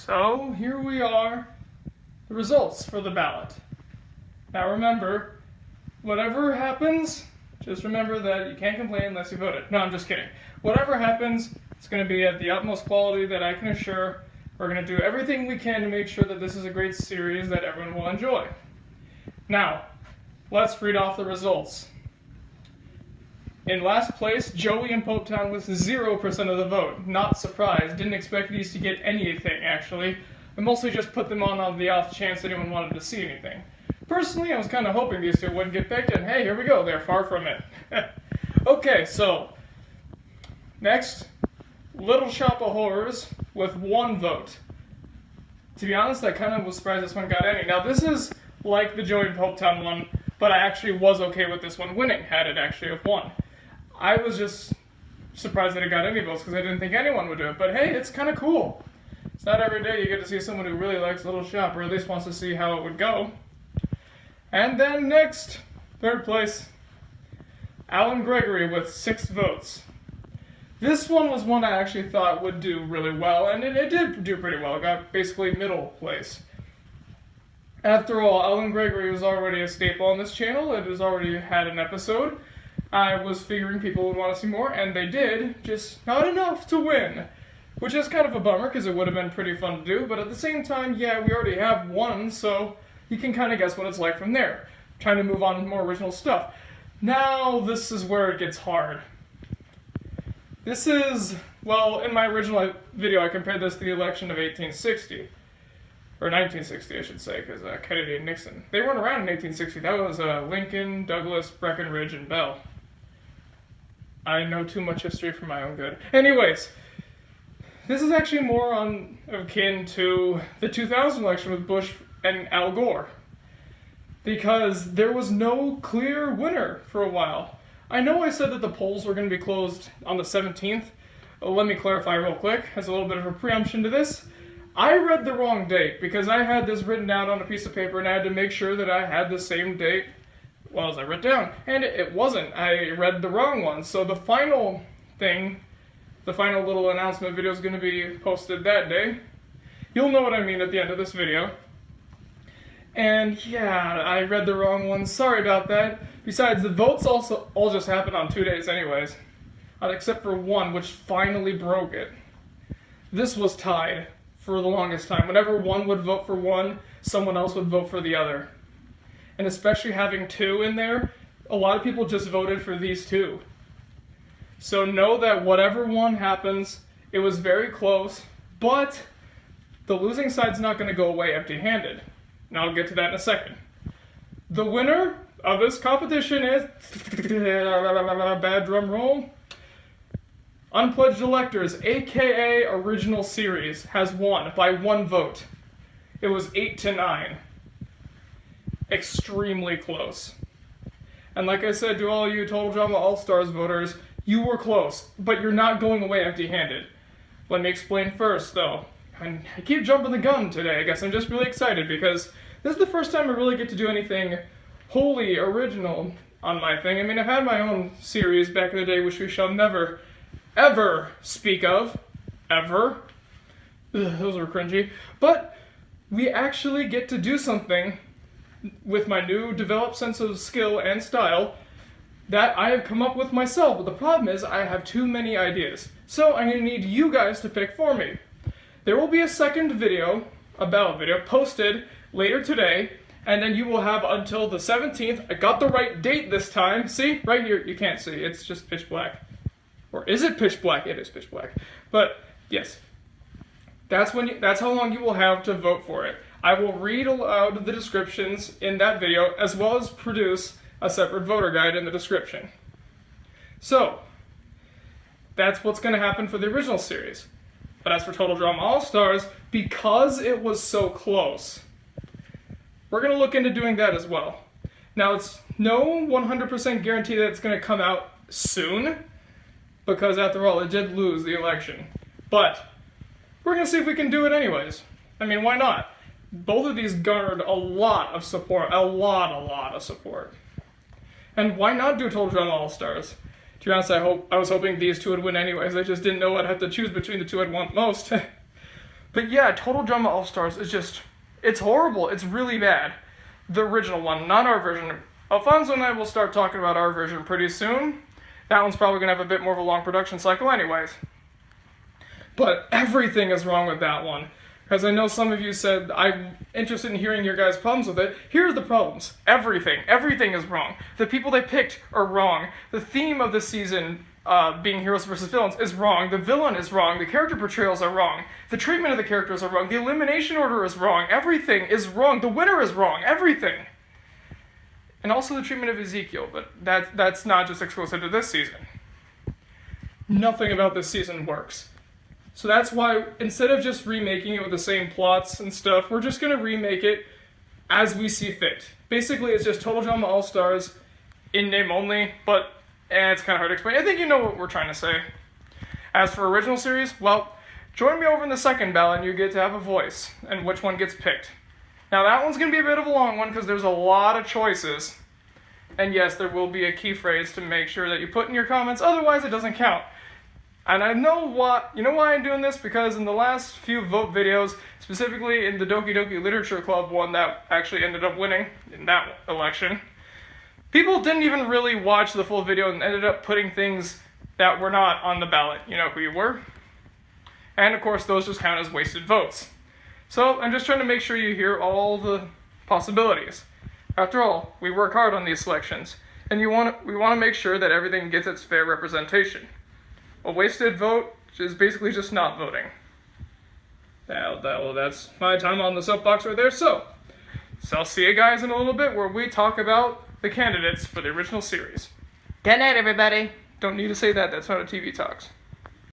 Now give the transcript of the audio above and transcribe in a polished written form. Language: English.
So here we are, the results for the ballot. Now remember, whatever happens, just remember that you can't complain unless you voted. No, I'm just kidding. Whatever happens, it's going to be at the utmost quality that I can assure. We're going to do everything we can to make sure that this is a great series that everyone will enjoy. Now, let's read off the results. In last place, Joey in Popetown with 0% of the vote. Not surprised. Didn't expect these to get anything, actually. I mostly just put them on the off chance anyone wanted to see anything. Personally, I was kind of hoping these two wouldn't get picked, and hey, here we go. They're far from it. Okay, so next, Little Shop of Horrors with 1 vote. To be honest, I kind of was surprised this one got any. Now, this is like the Joey in Popetown one, but I actually was okay with this one winning, had it actually have won. I was just surprised that it got any votes because I didn't think anyone would do it. But hey, it's kind of cool. It's not every day you get to see someone who really likes Little Shop, or at least wants to see how it would go. And then next, 3rd place, Alan Gregory with 6 votes. This one was one I actually thought would do really well, and it did do pretty well. It got basically middle place. After all, Alan Gregory was already a staple on this channel. It has already had an episode. I was figuring people would want to see more, and they did, just not enough to win. Which is kind of a bummer, because it would have been pretty fun to do, but at the same time, yeah, we already have one, so you can kind of guess what it's like from there. Trying to move on to more original stuff. Now, this is where it gets hard. This is, well, in my original video, I compared this to the election of 1860. Or 1960, I should say, because Kennedy and Nixon. They weren't around in 1860. That was Lincoln, Douglas, Breckinridge, and Bell. I know too much history for my own good. Anyways, this is actually more akin to the 2000 election with Bush and Al Gore. Because there was no clear winner for a while. I know I said that the polls were going to be closed on the 17th. Let me clarify real quick, as a little bit of a preemption to this. I read the wrong date, because I had this written down on a piece of paper, and I had to make sure that I had the same date as I wrote down. And it wasn't. I read the wrong one. So the final thing, the final little announcement video is going to be posted that day. You'll know what I mean at the end of this video. And yeah, I read the wrong one. Sorry about that. Besides, the votes also all just happened on 2 days anyways. Except for one, which finally broke it. This was tied for the longest time. Whenever one would vote for one, someone else would vote for the other. And especially having 2 in there, a lot of people just voted for these 2. So know that whatever one happens, it was very close, but the losing side's not going to go away empty-handed. And I'll get to that in a second. The winner of this competition is, bad drum roll, Unpledged Electors, aka Original Series, has won by 1 vote. It was 8-9. Extremely close. And like I said to all you Total Drama All-Stars voters, you were close, but you're not going away empty-handed. Let me explain first, though. And I keep jumping the gun today. I guess I'm just really excited because this is the first time I really get to do anything wholly original on my thing. I mean, I've had my own series back in the day, which we shall never, ever speak of. Ever. Ugh, those were cringy. But we actually get to do something with my new developed sense of skill and style that I have come up with myself. But the problem is I have too many ideas. So I'm going to need you guys to pick for me. There will be a second video, a ballot video, posted later today, and then you will have until the 17th. I got the right date this time. See? Right here. You can't see. It's just pitch black. Or is it pitch black? It is pitch black. But yes. That's how long you will have to vote for it. I will read aloud the descriptions in that video, as well as produce a separate voter guide in the description. So, that's what's going to happen for the original series. But as for Total Drama All-Stars, because it was so close, we're going to look into doing that as well. Now, it's no 100% guarantee that it's going to come out soon, because after all, it did lose the election. But we're going to see if we can do it anyways. I mean, why not? Both of these garnered a lot of support. A lot of support. And why not do Total Drama All-Stars? To be honest, I was hoping these 2 would win anyways. I just didn't know I'd have to choose between the 2 I'd want most. But yeah, Total Drama All-Stars is just, it's horrible. It's really bad. The original one, not our version. Alfonso and I will start talking about our version pretty soon. That one's probably going to have a bit more of a long production cycle anyways. But everything is wrong with that one. Because I know some of you said, I'm interested in hearing your guys' problems with it. Here are the problems. Everything is wrong. The people they picked are wrong. The theme of the season, being heroes versus villains, is wrong. The villain is wrong. The character portrayals are wrong. The treatment of the characters are wrong. The elimination order is wrong. Everything is wrong. The winner is wrong. Everything. And also the treatment of Ezekiel, but that's not just exclusive to this season. Nothing about this season works. So that's why, instead of just remaking it with the same plots and stuff, we're just going to remake it as we see fit. Basically, it's just Total Drama All-Stars, in name only, but it's kind of hard to explain. I think you know what we're trying to say. As for original series, well, join me over in the second ballot and you get to have a voice, and which one gets picked. Now that one's going to be a bit of a long one because there's a lot of choices. And yes, there will be a key phrase to make sure that you put in your comments, otherwise it doesn't count. And I know you know why I'm doing this? Because in the last few vote videos, specifically in the Doki Doki Literature Club one that actually ended up winning in that election, people didn't even really watch the full video and ended up putting things that were not on the ballot. You know who you were. And of course, those just count as wasted votes. So I'm just trying to make sure you hear all the possibilities. After all, we work hard on these selections, and we want to make sure that everything gets its fair representation. A wasted vote is basically just not voting. That's my time on the soapbox right there. So I'll see you guys in a little bit where we talk about the candidates for the original series. Good night, everybody. Don't need to say that. That's not a TV Talks.